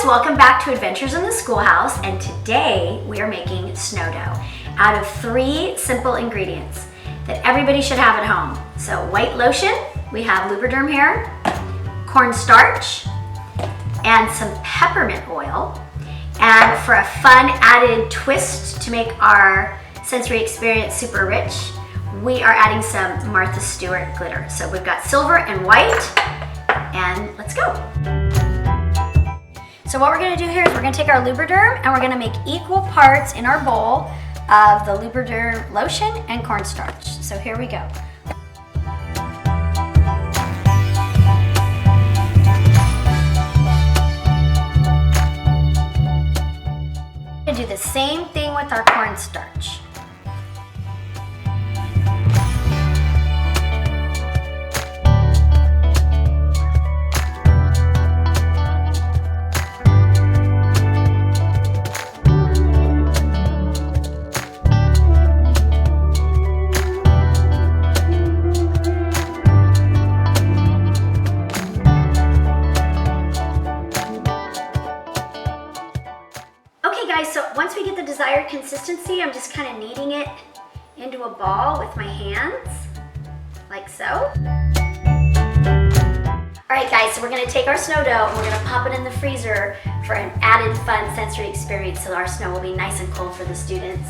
welcome back to Adventures in the Schoolhouse, and today we are making snow dough out of 3 simple ingredients that everybody should have at home. So white lotion, we have Lubriderm here, cornstarch, and some peppermint oil. And for a fun added twist to make our sensory experience super rich, we are adding some Martha Stewart glitter. So we've got silver and white, and let's go. So what we're gonna do here is we're gonna take our Lubriderm and we're gonna make equal parts in our bowl of the Lubriderm lotion and cornstarch. So here we go. We're gonna do the same thing with our cornstarch. So once we get the desired consistency, I'm just kind of kneading it into a ball with my hands, like so. All right guys, so we're gonna take our snow dough and we're gonna pop it in the freezer for an added fun sensory experience so our snow will be nice and cold for the students.